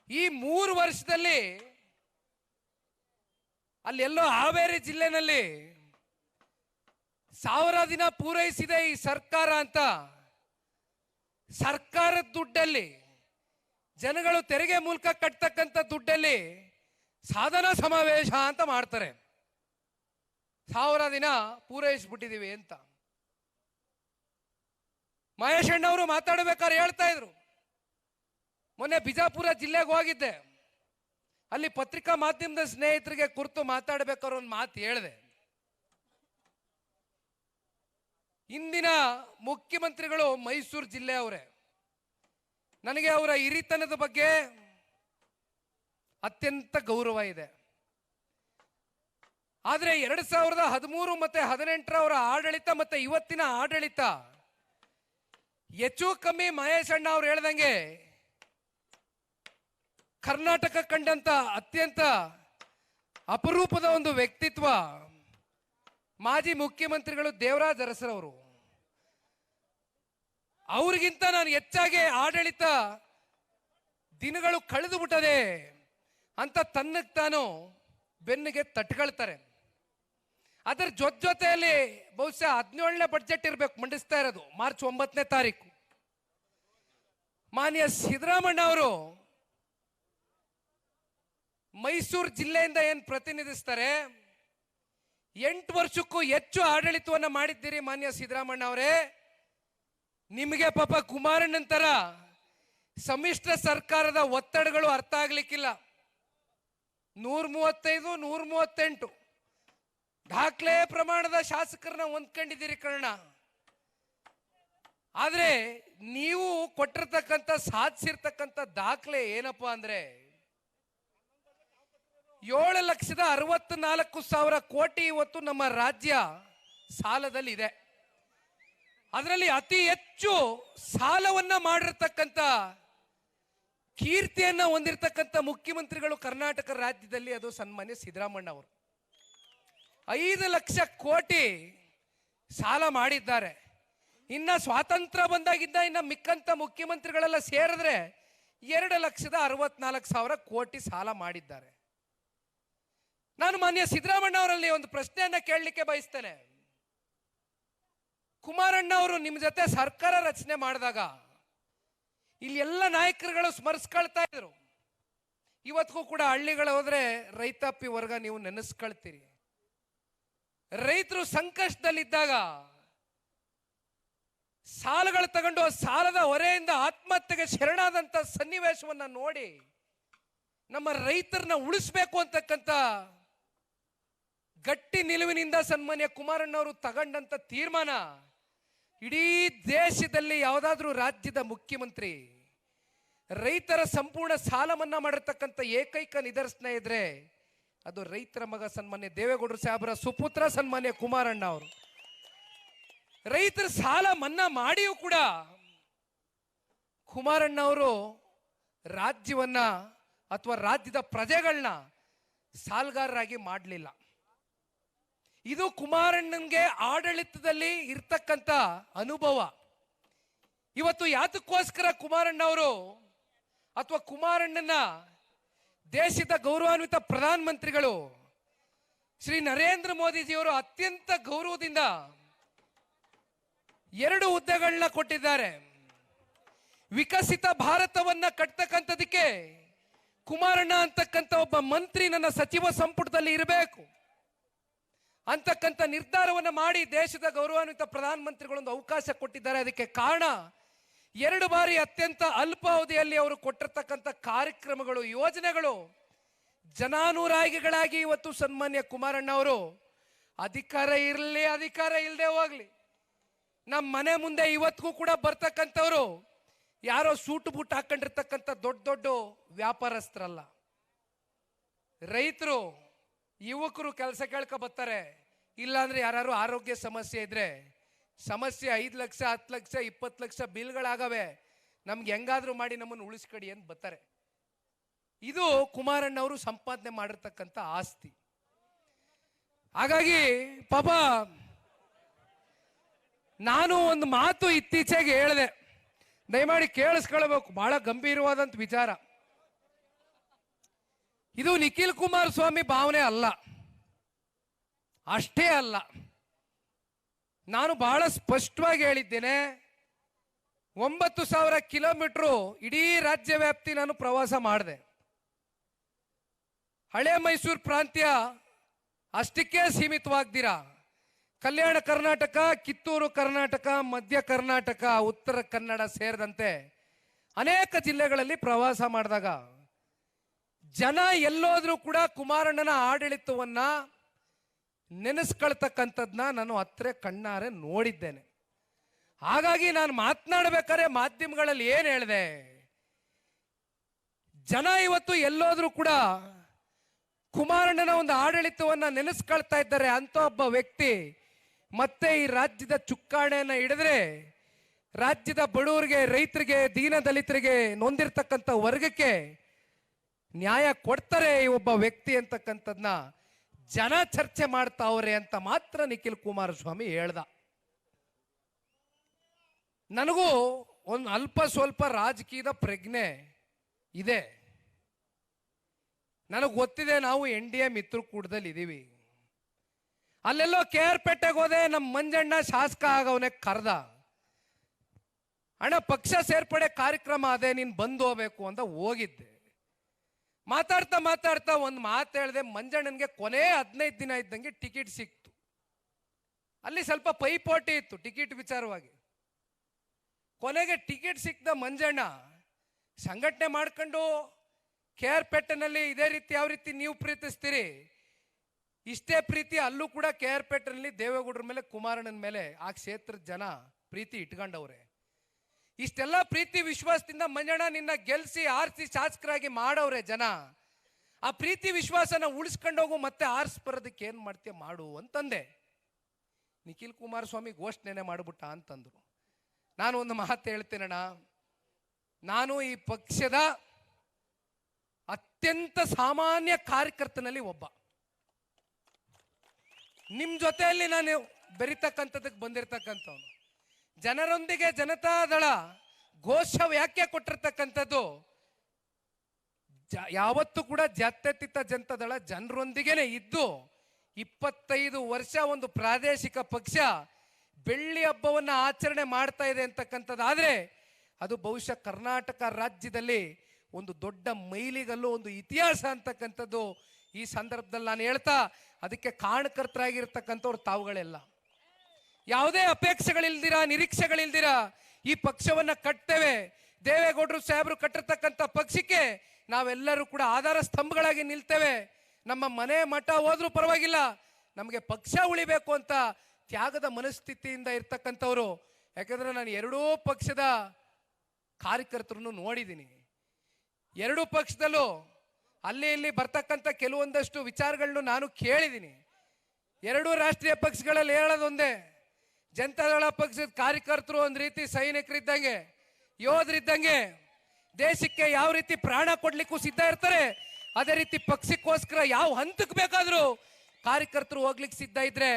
ಈ 3 ವರ್ಷದಲ್ಲಿ ಅಲ್ಲೆಲ್ಲೋ ಹಾವೇರಿ ಜಿಲ್ಲೆನಲ್ಲಿ 1000 ದಿನ ಪೂರೈಸಿದೆ ಈ ಸರ್ಕಾರ ಅಂತ ಸರ್ಕಾರದ ದುಡ್ಡಲ್ಲಿ, ಜನಗಳು ತೆರಿಗೆ ಮೂಲಕ ಕಟ್ತಕ್ಕಂಥ ದುಡ್ಡಲ್ಲಿ ಸಾಧನಾ ಸಮಾವೇಶ ಅಂತ ಮಾಡ್ತಾರೆ. 1000 ದಿನ ಪೂರೈಸ್ಬಿಟ್ಟಿದೀವಿ ಅಂತ ಮಹೇಶ್ ಅಣ್ಣವರು ಮಾತಾಡಬೇಕಾದ್ರೆ ಹೇಳ್ತಾ ಇದ್ರು. ಮೊನ್ನೆ ಬಿಜಾಪುರ ಜಿಲ್ಲೆಗೆ ಹೋಗಿದ್ದೆ. ಅಲ್ಲಿ ಪತ್ರಿಕಾ ಮಾಧ್ಯಮದ ಸ್ನೇಹಿತರಿಗೆ ಕುರಿತು ಮಾತಾಡಬೇಕಾದ್ರೆ ಒಂದು ಮಾತು ಹೇಳಿದೆ. ಇಂದಿನ ಮುಖ್ಯಮಂತ್ರಿಗಳು ಮೈಸೂರು ಜಿಲ್ಲೆಯವರೇ. ನನಗೆ ಅವರ ಹಿರಿತನದ ಬಗ್ಗೆ ಅತ್ಯಂತ ಗೌರವ ಇದೆ. ಆದರೆ 2013 ಮತ್ತೆ 2018 ಅವರ ಆಡಳಿತ ಮತ್ತೆ ಇವತ್ತಿನ ಆಡಳಿತ ಹೆಚ್ಚು ಕಮ್ಮಿ ಮಹೇಶ್ ಅಣ್ಣ ಅವ್ರು ಹೇಳ್ದಂಗೆ ಕರ್ನಾಟಕ ಕಂಡಂತ ಅತ್ಯಂತ ಅಪರೂಪದ ಒಂದು ವ್ಯಕ್ತಿತ್ವ ಮಾಜಿ ಮುಖ್ಯಮಂತ್ರಿಗಳು ದೇವರಾಜ್ ಅರಸರವರು. ಅವ್ರಿಗಿಂತ ನಾನು ಹೆಚ್ಚಾಗಿ ಆಡಳಿತ ದಿನಗಳು ಕಳೆದು ಬಿಟ್ಟದೆ ಅಂತ ತನ್ನಕ್ಕೆ ತಾನು ಬೆನ್ನಿಗೆ ತಟ್ಕೊಳ್ತಾರೆ. ಅದರ ಜೊತೆಯಲ್ಲಿ ಬಹುಶಃ 17ನೇ ಬಡ್ಜೆಟ್ ಇರಬೇಕು ಮಂಡಿಸ್ತಾ ಇರೋದು, ಮಾರ್ಚ್ 9ನೇ ತಾರೀಕು. ಮಾನ್ಯ ಸಿದ್ದರಾಮಣ್ಣ ಅವರು ಮೈಸೂರು ಜಿಲ್ಲೆಯಿಂದ ಏನು ಪ್ರತಿನಿಧಿಸ್ತಾರೆ, 8 ವರ್ಷಕ್ಕೂ ಹೆಚ್ಚು ಆಡಳಿತವನ್ನ ಮಾಡಿದ್ದೀರಿ ಮಾನ್ಯ ಸಿದ್ದರಾಮಣ್ಣ ಅವರೇ. ನಿಮಗೆ ಪಾಪ ಕುಮಾರಣ್ಣನ ತರ ಸಮ್ಮಿಶ್ರ ಸರ್ಕಾರದ ಒತ್ತಡಗಳು ಅರ್ಥ ಆಗ್ಲಿಕ್ಕಿಲ್ಲ. 135, 138 ದಾಖಲೆ ಪ್ರಮಾಣದ ಶಾಸಕರನ್ನ ಹೊಂದ್ಕೊಂಡಿದ್ದೀರಿ ಕರ್ಣ. ಆದ್ರೆ ನೀವು ಕೊಟ್ಟಿರ್ತಕ್ಕಂಥ ಸಾಧಿಸಿರ್ತಕ್ಕಂಥ ದಾಖಲೆ ಏನಪ್ಪಾ ಅಂದ್ರೆ 7,64,000 ಕೋಟಿ ಇವತ್ತು ನಮ್ಮ ರಾಜ್ಯ ಸಾಲದಲ್ಲಿ ಇದೆ. ಅದರಲ್ಲಿ ಅತಿ ಹೆಚ್ಚು ಸಾಲವನ್ನ ಮಾಡಿರ್ತಕ್ಕಂಥ ಕೀರ್ತಿಯನ್ನ ಹೊಂದಿರತಕ್ಕಂಥ ಮುಖ್ಯಮಂತ್ರಿಗಳು ಕರ್ನಾಟಕ ರಾಜ್ಯದಲ್ಲಿ ಅದು ಸನ್ಮಾನ್ಯ ಸಿದ್ದರಾಮಣ್ಣ ಅವರು. 5 ಲಕ್ಷ ಕೋಟಿ ಸಾಲ ಮಾಡಿದ್ದಾರೆ. ಇನ್ನ ಸ್ವಾತಂತ್ರ್ಯ ಬಂದಾಗಿದ್ದ ಇನ್ನ ಮಿಕ್ಕಂತ ಮುಖ್ಯಮಂತ್ರಿಗಳೆಲ್ಲ ಸೇರಿದ್ರೆ 2,64,000 ಕೋಟಿ ಸಾಲ ಮಾಡಿದ್ದಾರೆ. ನಾನು ಮಾನ್ಯ ಸಿದ್ದರಾಮಣ್ಣ ಅವರಲ್ಲಿ ಒಂದು ಪ್ರಶ್ನೆಯನ್ನ ಕೇಳಲಿಕ್ಕೆ ಬಯಸ್ತೇನೆ. ಕುಮಾರಣ್ಣ ಅವರು ನಿಮ್ಮ ಜೊತೆ ಸರ್ಕಾರ ರಚನೆ ಮಾಡಿದಾಗ ಇಲ್ಲಿ ಎಲ್ಲ ನಾಯಕರುಗಳು ಸ್ಮರಿಸ್ಕೊಳ್ತಾ ಇದ್ರು. ಇವತ್ತಿಗೂ ಕೂಡ ಹಳ್ಳಿಗಳು ಹೋದ್ರೆ ರೈತಾಪಿ ವರ್ಗ ನೀವು ನೆನೆಸ್ಕೊಳ್ತೀರಿ. ರೈತರು ಸಂಕಷ್ಟದಲ್ಲಿದ್ದಾಗ ಸಾಲಗಳು ತಗೊಂಡು ಸಾಲದ ಹೊರೆಯಿಂದ ಆತ್ಮಹತ್ಯೆಗೆ ಶರಣಾದಂತ ಸನ್ನಿವೇಶವನ್ನ ನೋಡಿ ನಮ್ಮ ರೈತರನ್ನ ಉಳಿಸ್ಬೇಕು ಅಂತಕ್ಕಂಥ ಗಟ್ಟಿ ನಿಲುವಿನಿಂದ ಸನ್ಮಾನ್ಯ ಕುಮಾರಣ್ಣವರು ತಗೊಂಡಂತ ತೀರ್ಮಾನ ಇಡೀ ದೇಶದಲ್ಲಿ ಯಾವುದಾದ್ರೂ ರಾಜ್ಯದ ಮುಖ್ಯಮಂತ್ರಿ ರೈತರ ಸಂಪೂರ್ಣ ಸಾಲ ಮನ್ನಾ ಮಾಡಿರ್ತಕ್ಕಂಥ ಏಕೈಕ ನಿದರ್ಶನ ಇದ್ರೆ ಅದು ರೈತರ ಮಗ ಸನ್ಮಾನ್ಯ ದೇವೇಗೌಡರು ಸಾಹೇಬರ ಸುಪುತ್ರ ಸನ್ಮಾನ್ಯ ಕುಮಾರಣ್ಣ ಅವರು. ರೈತರ ಸಾಲ ಮನ್ನಾ ಮಾಡಿಯೂ ಕೂಡ ಕುಮಾರಣ್ಣ ಅವರು ರಾಜ್ಯವನ್ನ ಅಥವಾ ರಾಜ್ಯದ ಪ್ರಜೆಗಳನ್ನ ಸಾಲಗಾರರಾಗಿ ಮಾಡಲಿಲ್ಲ. ಇದು ಕುಮಾರಣ್ಣನ್ಗೆ ಆಡಳಿತದಲ್ಲಿ ಇರ್ತಕ್ಕಂಥ ಅನುಭವ. ಇವತ್ತು ಯಾತಕ್ಕೋಸ್ಕರ ಕುಮಾರಣ್ಣ ಅವರು ಅಥವಾ ಕುಮಾರಣ್ಣನ ದೇಶದ ಗೌರವಾನ್ವಿತ ಪ್ರಧಾನ ಮಂತ್ರಿಗಳು ಶ್ರೀ ನರೇಂದ್ರ ಮೋದಿಜಿಯವರು ಅತ್ಯಂತ ಗೌರವದಿಂದ 2 ಹುದ್ದೆಗಳನ್ನ ಕೊಟ್ಟಿದ್ದಾರೆ. ವಿಕಸಿತ ಭಾರತವನ್ನ ಕಟ್ತಕ್ಕಂಥದಕ್ಕೆ ಕುಮಾರಣ್ಣ ಅಂತಕ್ಕಂಥ ಒಬ್ಬ ಮಂತ್ರಿ ನನ್ನ ಸಚಿವ ಸಂಪುಟದಲ್ಲಿ ಇರಬೇಕು ಅಂತಕ್ಕಂಥ ನಿರ್ಧಾರವನ್ನು ಮಾಡಿ ದೇಶದ ಗೌರವಾನ್ವಿತ ಪ್ರಧಾನ ಮಂತ್ರಿಗಳೊಂದು ಅವಕಾಶ ಕೊಟ್ಟಿದ್ದಾರೆ. ಅದಕ್ಕೆ ಕಾರಣ 2 ಬಾರಿ ಅತ್ಯಂತ ಅಲ್ಪಾವಧಿಯಲ್ಲಿ ಅವರು ಕೊಟ್ಟಿರ್ತಕ್ಕಂಥ ಕಾರ್ಯಕ್ರಮಗಳು, ಯೋಜನೆಗಳು ಜನಾನುರಾಗಿಗಳಾಗಿ ಇವತ್ತು ಸನ್ಮಾನ್ಯ ಕುಮಾರಣ್ಣ ಅವರು ಅಧಿಕಾರ ಇರಲಿ ಅಧಿಕಾರ ಇಲ್ಲದೆ ಹೋಗ್ಲಿ ನಮ್ಮ ಮನೆ ಮುಂದೆ ಇವತ್ತಿಗೂ ಕೂಡ ಬರ್ತಕ್ಕಂಥವ್ರು ಯಾರೋ ಸೂಟು ಬೂಟ್ ಹಾಕೊಂಡಿರ್ತಕ್ಕಂಥ ದೊಡ್ಡ ದೊಡ್ಡ ವ್ಯಾಪಾರಸ್ಥರಲ್ಲ. ರೈತರು ಯುವಕರು ಕೆಲಸ ಕೇಳ್ಕ ಬರ್ತಾರೆ. ಇಲ್ಲಾಂದ್ರೆ ಯಾರು ಆರೋಗ್ಯ ಸಮಸ್ಯೆ ಇದ್ರೆ ಸಮಸ್ಯೆ 5 ಲಕ್ಷ 10 ಲಕ್ಷ 20 ಲಕ್ಷ ಬಿಲ್ಗಳಾಗವೆ, ನಮ್ಗೆ ಹೆಂಗಾದ್ರೂ ಮಾಡಿ ನಮ್ಮನ್ನು ಉಳಿಸ್ಕಡಿ ಅಂತ ಬರ್ತಾರೆ. ಇದು ಕುಮಾರಣ್ಣ ಅವರು ಸಂಪಾದನೆ ಮಾಡಿರ್ತಕ್ಕಂಥ ಆಸ್ತಿ. ಹಾಗಾಗಿ ಪಾಪ ನಾನು ಒಂದು ಮಾತು ಇತ್ತೀಚೆಗೆ ಹೇಳಿದೆ, ದಯಮಾಡಿ ಕೇಳಿಸ್ಕೊಳ್ಬೇಕು, ಬಹಳ ಗಂಭೀರವಾದಂತ ವಿಚಾರ. ಇದು ನಿಖಿಲ್ ಕುಮಾರಸ್ವಾಮಿ ಭಾವನೆ ಅಲ್ಲ, ಅಷ್ಟೇ ಅಲ್ಲ. ನಾನು ಬಹಳ ಸ್ಪಷ್ಟವಾಗಿ ಹೇಳಿದ್ದೇನೆ, 9,000 ಕಿಲೋಮೀಟರ್ ಇಡೀ ರಾಜ್ಯ ವ್ಯಾಪ್ತಿ ನಾನು ಪ್ರವಾಸ ಮಾಡಿದೆ. ಹಳೆ ಮೈಸೂರು ಪ್ರಾಂತ್ಯ ಅಷ್ಟಕ್ಕೆ ಸೀಮಿತವಾಗ್ದಿರಾ ಕಲ್ಯಾಣ ಕರ್ನಾಟಕ, ಕಿತ್ತೂರು ಕರ್ನಾಟಕ, ಮಧ್ಯ ಕರ್ನಾಟಕ, ಉತ್ತರ ಕನ್ನಡ ಸೇರಿದಂತೆ ಅನೇಕ ಜಿಲ್ಲೆಗಳಲ್ಲಿ ಪ್ರವಾಸ ಮಾಡಿದಾಗ ಜನ ಎಲ್ಲೋದ್ರೂ ಕೂಡ ಕುಮಾರಣ್ಣನ ಆಡಳಿತವನ್ನ ನೆನೆಸ್ಕೊಳ್ತಕ್ಕಂಥದ್ನ ನಾನು ಹತ್ರ ಕಣ್ಣಾರೆ ನೋಡಿದ್ದೇನೆ. ಹಾಗಾಗಿ ನಾನು ಮಾತನಾಡಬೇಕಾದ್ರೆ ಮಾಧ್ಯಮಗಳಲ್ಲಿ ಏನು ಹೇಳಿದೆ, ಜನ ಇವತ್ತು ಎಲ್ಲೋದ್ರೂ ಕೂಡ ಕುಮಾರಣ್ಣನ ಒಂದು ಆಡಳಿತವನ್ನ ನೆನೆಸ್ಕೊಳ್ತಾ ಇದ್ದಾರೆ ಅಂತ ಒಬ್ಬ ವ್ಯಕ್ತಿ ಮತ್ತೆ ಈ ರಾಜ್ಯದ ಚುಕ್ಕಾಣಿಯನ್ನ ಹಿಡಿದ್ರೆ ರಾಜ್ಯದ ಬಡವರಿಗೆ, ರೈತರಿಗೆ, ದೀನ ದಲಿತರಿಗೆ, ನೊಂದಿರ್ತಕ್ಕಂಥ ವರ್ಗಕ್ಕೆ ನ್ಯಾಯ ಕೊಡ್ತಾರೆ ಈ ಒಬ್ಬ ವ್ಯಕ್ತಿ ಅಂತಕ್ಕಂಥದ್ನ ಜನ ಚರ್ಚೆ ಮಾಡ್ತಾವ್ರೆ ಅಂತ ಮಾತ್ರ ನಿಖಿಲ್ ಕುಮಾರಸ್ವಾಮಿ ಹೇಳ್ದ. ನನಗೂ ಒಂದು ಅಲ್ಪ ಸ್ವಲ್ಪ ರಾಜಕೀಯದ ಪ್ರಜ್ಞೆ ಇದೆ. ನನಗೆ ಗೊತ್ತಿದೆ, ನಾವು NDA ಮಿತ್ರಕೂಟದಲ್ಲಿ ಇದ್ದೀವಿ. ಅಲ್ಲೆಲ್ಲೋ KR ಪೇಟೆಗೆ ಹೋದೆ, ನಮ್ಮ ಮಂಜಣ್ಣ ಶಾಸಕ ಆಗವನೇ ಕರೆದ, ಅಣ್ಣ ಪಕ್ಷ ಸೇರ್ಪಡೆ ಕಾರ್ಯಕ್ರಮ ಅದೇ, ನೀನು ಬಂದು ಹೋಗ್ಬೇಕು ಅಂತ ಹೋಗಿದ್ದೆ. ಮಾತಾಡ್ತಾ ಮಾತಾಡ್ತಾ ಒಂದು ಮಾತು ಹೇಳಿದೆ, ಮಂಜಣ್ಣನಿಗೆ ಕೊನೆ 15 ದಿನ ಇದ್ದಂಗೆ ಟಿಕೆಟ್ ಸಿಕ್ತು. ಅಲ್ಲಿ ಸ್ವಲ್ಪ ಪೈಪೋಟಿ ಇತ್ತು ಟಿಕೆಟ್ ವಿಚಾರವಾಗಿ. ಕೊನೆಗೆ ಟಿಕೆಟ್ ಸಿಕ್ಕಿದ ಮಂಜಣ್ಣ ಸಂಘಟನೆ ಮಾಡ್ಕೊಂಡು KR ಪೇಟೆನಲ್ಲಿ ಇದೇ ರೀತಿ ಯಾವ ರೀತಿ ನೀವು ಪ್ರೀತಿಸ್ತೀರಿ ಇಷ್ಟೇ ಪ್ರೀತಿ ಅಲ್ಲೂ ಕೂಡ KR ಪೇಟೆನಲ್ಲಿ ದೇವೇಗೌಡರ ಮೇಲೆ, ಕುಮಾರಣ್ಣನ ಮೇಲೆ ಆ ಕ್ಷೇತ್ರದ ಜನ ಪ್ರೀತಿ ಇಟ್ಕೊಂಡವ್ರೆ. ಇಷ್ಟೆಲ್ಲ ಪ್ರೀತಿ ವಿಶ್ವಾಸದಿಂದ ಮಂಜಣ್ಣ ನಿನ್ನ ಗೆಲ್ಸಿ ಆರಿಸಿ ಶಾಸಕರಾಗಿ ಮಾಡವ್ರೆ ಜನ. ಆ ಪ್ರೀತಿ ವಿಶ್ವಾಸನ ಉಳಿಸ್ಕೊಂಡೋಗು, ಮತ್ತೆ ಆರಿಸಿ ಬರೋದಕ್ಕೆ ಏನ್ ಮಾಡ್ತೀಯ ಮಾಡು ಅಂತಂದೆ. ನಿಖಿಲ್ ಕುಮಾರಸ್ವಾಮಿ ಘೋಷಣೆನೆ ಮಾಡ್ಬಿಟ್ಟ ಅಂತಂದ್ರು. ನಾನು ಒಂದು ಮಾತು ಹೇಳ್ತೇನಣ್ಣ, ನಾನು ಈ ಪಕ್ಷದ ಅತ್ಯಂತ ಸಾಮಾನ್ಯ ಕಾರ್ಯಕರ್ತನಲ್ಲಿ ಒಬ್ಬ. ನಿಮ್ ಜೊತೆಯಲ್ಲಿ ನಾನು ಬೆರಿತಕ್ಕಂಥದಕ್ಕೆ ಬಂದಿರತಕ್ಕಂಥವ್ನು. ಜನರೊಂದಿಗೆ ಜನತಾದಳ ಘೋಷ ವ್ಯಾಖ್ಯೆ ಕೊಟ್ಟಿರ್ತಕ್ಕಂಥದ್ದು ಯಾವತ್ತೂ ಕೂಡ ಜಾತ್ಯತೀತ ಜನತಾದಳ ಜನರೊಂದಿಗೆನೆ ಇದ್ದು 25 ವರ್ಷ ಒಂದು ಪ್ರಾದೇಶಿಕ ಪಕ್ಷ ಬೆಳ್ಳಿ ಹಬ್ಬವನ್ನ ಆಚರಣೆ ಮಾಡ್ತಾ ಇದೆ ಅಂತಕ್ಕಂಥದ್ದಾದ್ರೆ ಅದು ಬಹುಶಃ ಕರ್ನಾಟಕ ರಾಜ್ಯದಲ್ಲಿ ಒಂದು ದೊಡ್ಡ ಮೈಲಿಗಲ್ಲು, ಒಂದು ಇತಿಹಾಸ ಅಂತಕ್ಕಂಥದ್ದು ಈ ಸಂದರ್ಭದಲ್ಲಿ ನಾನು ಹೇಳ್ತಾ, ಅದಕ್ಕೆ ಕಾರಣಕರ್ತರಾಗಿರ್ತಕ್ಕಂಥವ್ರು ತಾವುಗಳೆಲ್ಲ. ಯಾವುದೇ ಅಪೇಕ್ಷೆಗಳಿಲ್ದಿರ, ನಿರೀಕ್ಷೆಗಳಿಲ್ದಿರ ಈ ಪಕ್ಷವನ್ನ ಕಟ್ತೇವೆ. ದೇವೇಗೌಡರು ಸಾಹೇಬರು ಕಟ್ಟಿರ್ತಕ್ಕಂಥ ಪಕ್ಷಕ್ಕೆ ನಾವೆಲ್ಲರೂ ಕೂಡ ಆಧಾರ ಸ್ತಂಭಗಳಾಗಿ ನಿಲ್ತೇವೆ. ನಮ್ಮ ಮನೆ ಮಠ ಹೋದ್ರೂ ಪರವಾಗಿಲ್ಲ, ನಮಗೆ ಪಕ್ಷ ಉಳಿಬೇಕು ಅಂತ ತ್ಯಾಗದ ಮನಸ್ಥಿತಿಯಿಂದ ಇರ್ತಕ್ಕಂಥವ್ರು. ಯಾಕಂದ್ರೆ ನಾನು ಎರಡೂ ಪಕ್ಷದ ಕಾರ್ಯಕರ್ತರನ್ನು ನೋಡಿದ್ದೀನಿ. ಎರಡೂ ಪಕ್ಷದಲ್ಲೂ ಅಲ್ಲಿ ಇಲ್ಲಿ ಬರ್ತಕ್ಕಂಥ ಕೆಲವೊಂದಷ್ಟು ವಿಚಾರಗಳನ್ನು ನಾನು ಕೇಳಿದ್ದೀನಿ. ಎರಡೂ ರಾಷ್ಟ್ರೀಯ ಪಕ್ಷಗಳಲ್ಲಿ ಹೇಳೋದೊಂದೇ, ಜನತಾದಳ ಪಕ್ಷದ ಕಾರ್ಯಕರ್ತರು ಒಂದು ರೀತಿ ಸೈನಿಕರಿದ್ದಂಗೆ, ಯೋಧರಿದ್ದಂಗೆ, ದೇಶಕ್ಕೆ ಯಾವ ರೀತಿ ಪ್ರಾಣ ಕೊಡ್ಲಿಕ್ಕೂ ಸಿದ್ಧ ಇರ್ತಾರೆ, ಅದೇ ರೀತಿ ಪಕ್ಷಕ್ಕೋಸ್ಕರ ಯಾವ ಹಂತಕ್ಕೆ ಬೇಕಾದ್ರೂ ಕಾರ್ಯಕರ್ತರು ಹೋಗ್ಲಿಕ್ಕೆ ಸಿದ್ಧ ಇದ್ರೆ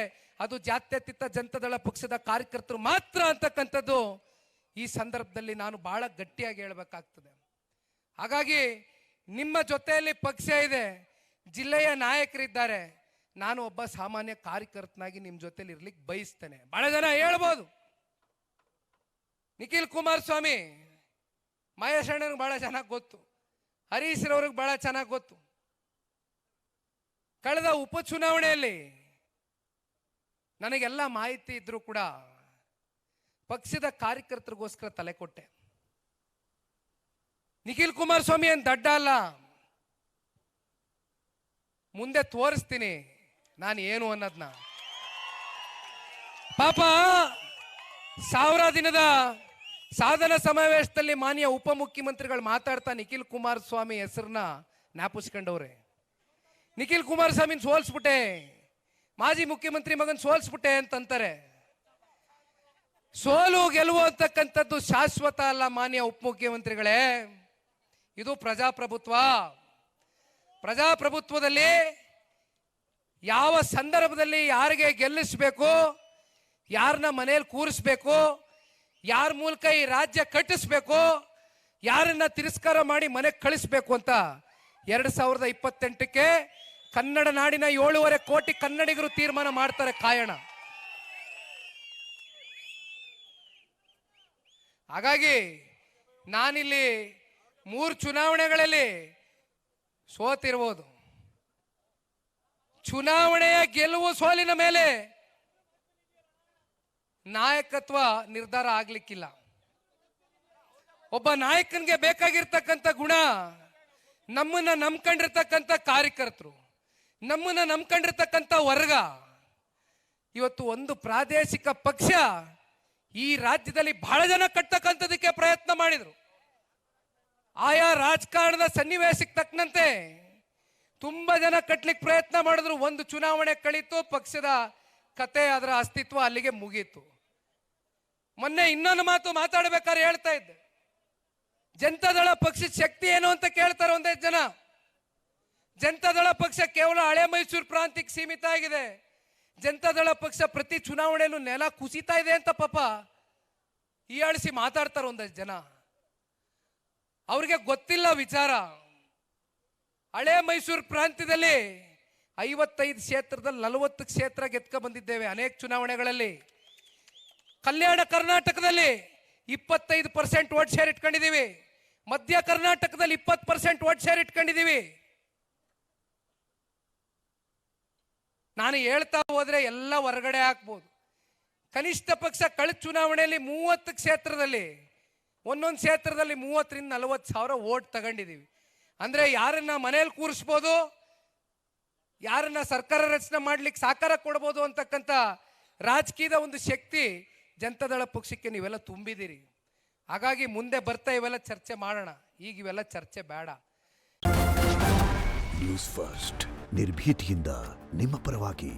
ಅದು ಜಾತ್ಯತೀತ ಜನತಾದಳ ಪಕ್ಷದ ಕಾರ್ಯಕರ್ತರು ಮಾತ್ರ ಅಂತಕ್ಕಂಥದ್ದು ಈ ಸಂದರ್ಭದಲ್ಲಿ ನಾನು ಬಹಳ ಗಟ್ಟಿಯಾಗಿ ಹೇಳಬೇಕಾಗ್ತದೆ. ಹಾಗಾಗಿ ನಿಮ್ಮ ಜೊತೆಯಲ್ಲಿ ಪಕ್ಷ ಇದೆ, ಜಿಲ್ಲೆಯ ನಾಯಕರಿದ್ದಾರೆ, ನಾನು ಒಬ್ಬ ಸಾಮಾನ್ಯ ಕಾರ್ಯಕರ್ತನಾಗಿ ನಿಮ್ಮ ಜೊತೆಲಿ ಇರ್ಲಿಕ್ಕೆ ಬಯಸ್ತೇನೆ. ಬಹಳ ಜನ ಹೇಳ್ಬೋದು ನಿಖಿಲ್ ಕುಮಾರಸ್ವಾಮಿ, ಮಹೇಶ್ ಅಣ್ಣನಿಗೆ ಬಹಳ ಚೆನ್ನಾಗಿ ಗೊತ್ತು, ಹರೀಶ್ ರವ್ರಿಗೆ ಬಹಳ ಚೆನ್ನಾಗಿ ಗೊತ್ತು. ಕಳೆದ ಉಪಚುನಾವಣೆಯಲ್ಲಿ ನನಗೆಲ್ಲ ಮಾಹಿತಿ ಇದ್ರೂ ಕೂಡ ಪಕ್ಷದ ಕಾರ್ಯಕರ್ತರಿಗೋಸ್ಕರ ತಲೆ ಕೊಟ್ಟೆ. ನಿಖಿಲ್ ಕುಮಾರಸ್ವಾಮಿ ಏನ್ ದಡ್ಡ ಅಲ್ಲ, ಮುಂದೆ ತೋರಿಸ್ತೀನಿ ನಾನು ಏನು ಅನ್ನೋದನ್ನ. ಪಾಪ 1000 ದಿನದ ಸಾಧನ ಸಮಾವೇಶದಲ್ಲಿ ಮಾನ್ಯ ಉಪಮುಖ್ಯಮಂತ್ರಿಗಳು ಮಾತಾಡ್ತಾ ನಿಖಿಲ್ ಕುಮಾರಸ್ವಾಮಿ ಹೆಸರನ್ನ ಜ್ಞಾಪಿಸ್ಕೊಂಡವ್ರೆ. ನಿಖಿಲ್ ಕುಮಾರಸ್ವಾಮಿನ ಸೋಲ್ಸ್ಬಿಟ್ಟೆ, ಮಾಜಿ ಮುಖ್ಯಮಂತ್ರಿ ಮಗನ್ ಸೋಲ್ಸ್ಬಿಟ್ಟೆ ಅಂತಂತಾರೆ. ಸೋಲು ಗೆಲುವು ಅಂತಕ್ಕಂಥದ್ದು ಶಾಶ್ವತ ಅಲ್ಲ ಮಾನ್ಯ ಉಪಮುಖ್ಯಮಂತ್ರಿಗಳೇ, ಇದು ಪ್ರಜಾಪ್ರಭುತ್ವ. ಪ್ರಜಾಪ್ರಭುತ್ವದಲ್ಲಿ ಯಾವ ಸಂದರ್ಭದಲ್ಲಿ ಯಾರಿಗೆ ಗೆಲ್ಲಿಸ್ಬೇಕು, ಯಾರನ್ನ ಮನೇಲಿ ಕೂರಿಸ್ಬೇಕು, ಯಾರ ಮೂಲಕ ಈ ರಾಜ್ಯ ಕಟ್ಟಿಸ್ಬೇಕು, ಯಾರನ್ನ ತಿರಸ್ಕಾರ ಮಾಡಿ ಮನೆಗೆ ಕಳಿಸ್ಬೇಕು ಅಂತ 2028ಕ್ಕೆ ಕನ್ನಡ ನಾಡಿನ 7.5 ಕೋಟಿ ಕನ್ನಡಿಗರು ತೀರ್ಮಾನ ಮಾಡ್ತಾರೆ. ಕಾಯೋಣ. ಹಾಗಾಗಿ ನಾನಿಲ್ಲಿ 3 ಚುನಾವಣೆಗಳಲ್ಲಿ ಸೋತಿರ್ಬೋದು. ಚುನಾವಣೆಯ ಗೆಲುವು ಸೋಲಿನ ಮೇಲೆ ನಾಯಕತ್ವ ನಿರ್ಧಾರ ಆಗ್ಲಿಕ್ಕಿಲ್ಲ. ಒಬ್ಬ ನಾಯಕನಿಗೆ ಬೇಕಾಗಿರ್ತಕ್ಕಂಥ ಗುಣ ನಮ್ಮನ್ನ ನಂಬ್ಕೊಂಡಿರ್ತಕ್ಕಂಥ ಕಾರ್ಯಕರ್ತರು, ನಮ್ಮನ್ನ ನಂಬ್ಕೊಂಡಿರ್ತಕ್ಕಂಥ ವರ್ಗ. ಇವತ್ತು ಒಂದು ಪ್ರಾದೇಶಿಕ ಪಕ್ಷ ಈ ರಾಜ್ಯದಲ್ಲಿ ಬಹಳ ಜನ ಕಟ್ಟತಕ್ಕಂಥದಕ್ಕೆ ಪ್ರಯತ್ನ ಮಾಡಿದ್ರು. ಆಯಾ ರಾಜಕಾರಣದ ಸನ್ನಿವೇಶಕ್ಕೆ ತಕ್ಕಂತೆ ತುಂಬಾ ಜನ ಕಟ್ಲಿಕ್ಕೆ ಪ್ರಯತ್ನ ಮಾಡಿದ್ರು. ಒಂದು ಚುನಾವಣೆ ಕಳೀತು, ಪಕ್ಷದ ಕತೆ, ಅದರ ಅಸ್ತಿತ್ವ ಅಲ್ಲಿಗೆ ಮುಗೀತು. ಮೊನ್ನೆ ಇನ್ನೊಂದು ಮಾತು ಮಾತಾಡ್ಬೇಕಾದ್ರೆ ಹೇಳ್ತಾ ಇದ್ದೆ, ಜನತಾದಳ ಪಕ್ಷದ ಶಕ್ತಿ ಏನು ಅಂತ ಕೇಳ್ತಾರೆ ಒಂದಷ್ಟು ಜನ. ಜನತಾದಳ ಪಕ್ಷ ಕೇವಲ ಹಳೆ ಮೈಸೂರು ಪ್ರಾಂತ್ಯಕ್ಕೆ ಸೀಮಿತ ಆಗಿದೆ. ಜನತಾದಳ ಪಕ್ಷ ಪ್ರತಿ ಚುನಾವಣೆಯಲ್ಲೂ ನೆಲ ಕುಸಿತಾ ಇದೆ ಅಂತ ಪಾಪ ಹೀಯಾಳಿಸಿ ಮಾತಾಡ್ತಾರೆ ಒಂದಷ್ಟು ಜನ. ಅವ್ರಿಗೆ ಗೊತ್ತಿಲ್ಲ ವಿಚಾರ. ಹಳೆ ಮೈಸೂರು ಪ್ರಾಂತ್ಯದಲ್ಲಿ 55 ಕ್ಷೇತ್ರದಲ್ಲಿ 40 ಕ್ಷೇತ್ರ ಗೆದ್ಕ ಬಂದಿದ್ದೇವೆ ಅನೇಕ ಚುನಾವಣೆಗಳಲ್ಲಿ. ಕಲ್ಯಾಣ ಕರ್ನಾಟಕದಲ್ಲಿ 25% ವೋಟ್ ಶೇರ್ ಇಟ್ಕೊಂಡಿದ್ದೀವಿ. ಮಧ್ಯ ಕರ್ನಾಟಕದಲ್ಲಿ 20% ವೋಟ್ ಶೇರ್ ಇಟ್ಕೊಂಡಿದ್ದೀವಿ. ನಾನು ಹೇಳ್ತಾ ಹೋದ್ರೆ ಎಲ್ಲ ಹೊರಗಡೆ ಹಾಕ್ಬೋದು. ಕನಿಷ್ಠ ಪಕ್ಷ ಕಳೆದ ಚುನಾವಣೆಯಲ್ಲಿ 30 ಕ್ಷೇತ್ರದಲ್ಲಿ ಒಂದೊಂದು ಕ್ಷೇತ್ರದಲ್ಲಿ 30 ರಿಂದ 40 ಸಾವಿರ ವೋಟ್ ತಗೊಂಡಿದ್ದೀವಿ. ಅಂದ್ರೆ ಯಾರನ್ನ ಮನೇಲಿ ಕೂರಿಸ್ಬೋದು, ಯಾರನ್ನ ಸರ್ಕಾರ ರಚನೆ ಮಾಡ್ಲಿಕ್ಕೆ ಸಾಕಾರ ಕೊಡ್ಬೋದು ಅಂತಕ್ಕಂಥ ರಾಜಕೀಯದ ಒಂದು ಶಕ್ತಿ ಜನತಾದಳ ಪಕ್ಷಕ್ಕೆ ನೀವೆಲ್ಲ ತುಂಬಿದ್ದೀರಿ. ಹಾಗಾಗಿ ಮುಂದೆ ಬರ್ತಾ ಇವೆಲ್ಲ ಚರ್ಚೆ ಮಾಡೋಣ, ಈಗ ಇವೆಲ್ಲ ಚರ್ಚೆ ಬೇಡ. ನ್ಯೂಸ್ ಫಸ್ಟ್ ನಿರ್ಭೀತಿಯಿಂದ ನಿಮ್ಮ ಪರವಾಗಿ.